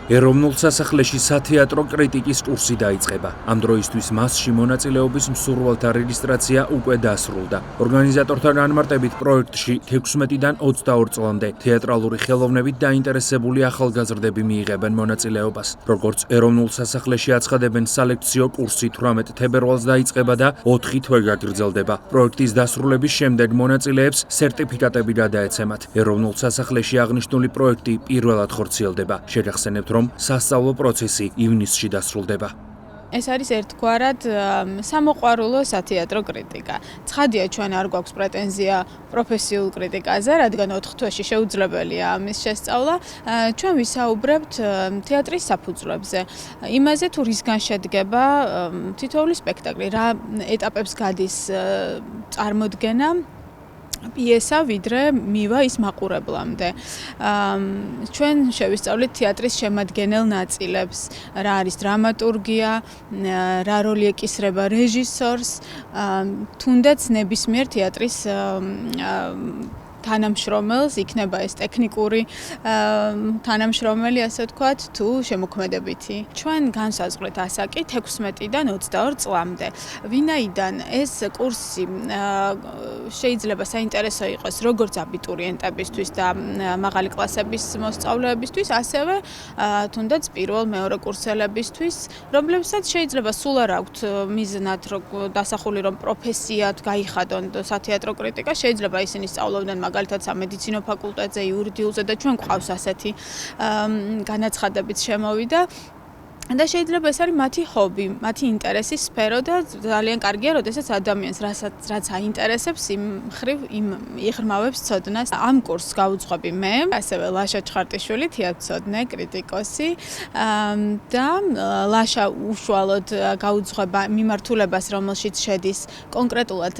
ეროვნულ სასახლეში სათეატრო კრიტიკის კურსი დაიწყება. ამ დროისთვის მასში მონაწილეობის მსურველთა რეგისტრაცია უკვე დასრულდა. ორგანიზატორთა განმარტებით პროექტში 16-დან 22 წლამდე თეატრალური ხელოვნებით დაინტერესებული ახალგაზრდები მიიღებენ მონაწილეობას. როგორც ეროვნულ სასახლეში აცხადებენ, სალექციო კურსი 18 თებერვალს დაიწყება და 4 თვე გაგრძელდება. პროექტის დასრულების შემდეგ მონაწილეებს სერტიფიკატები გადაეცემათ. ეროვნულ სასახლეში აღნიშნული პროექტი პირველად ხორციელდება. შეგახსენებთ, რომ სასწავლო პროცესი ივნისში დასრულდება. ეს არის ერთგვარად სამოყვარულო სათეატრო კრიტიკა. ცხადია, ჩვენ არ გვაქვს პრეტენზია პროფესიულ კრიტიკაზე, რადგან 4 თვეში შეუძლებელია ამის შესწავლა. ჩვენ ვისაუბრებთ თეატრის საფუძვლებზე. იმაზე, თუ რისგან შედგება თითოეული სპექტაკლი, რა ეტაპებს გადის წარმოდგენა პიესა, ვიდრე მივა ის მაყურებლამდე. ჩვენ შევისწავლით თეატრის შემადგენელ ნაწილებს, რა არის დრამატურგია, რა როლი ეკისრება რეჟისორს, თუნდაც ნებისმიერ თეატრის თანამშრომელს, იქნება ეს ტექნიკური თანამშრომელი, ასე ვთქვათ, თუ შემოქმედებითი. ჩვენ განსაზღვრეთ ასაკით 16-დან 22 წლამდე. ვინაიდან ეს კურსი შეიძლება საინტერესო იყოს როგორც აბიტურიენტებისთვის და მაღალი კლასების მოსწავლეებისთვის, ასევე თუნდაც პირველ-მეორე კურსელებისთვის, რომლებსაც შეიძლება სულ არ აქვთ მიზნად დასახული, რომ პროფესიად გაიხადონ სათეატრო კრიტიკა, შეიძლება ისინი სწავლობდნენ მაგალითად სამედიცინო ფაკულტეტზე, იურიდიულზე და ჩვენ გვყავს ასეთი განაცხადებიც შემოვიდა. და შეიძლება ეს არის მათი ჰობი, მათი ინტერესის სფერო და ძალიან კარგია, როდესაც ადამიანს რაც აინტერესებს, იმ ხრივ იღრმავებს ცოდნას. ამ კურსს გავუძღვები მე, ასევე ლაშა ჩხარტიშვილი, თეატრმცოდნე, კრიტიკოსი და ლაშა უშუალოდ გაუძღვება მიმართულებას, რომელშიც შედის კონკრეტულად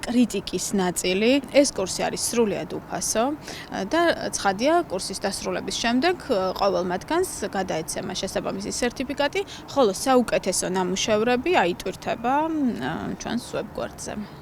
კრიტიკის ნაწილი. ეს კურსი არის სრულიად უფასო და ცხადია, კურსის დასრულების შემდეგ ყოველ მათგანს გადაეცემა შესაბამისი სერტიფიკატი, ხოლო საუკეთესო ნამუშევრები აიტვირთება ჩვენს ვებგვერდზე.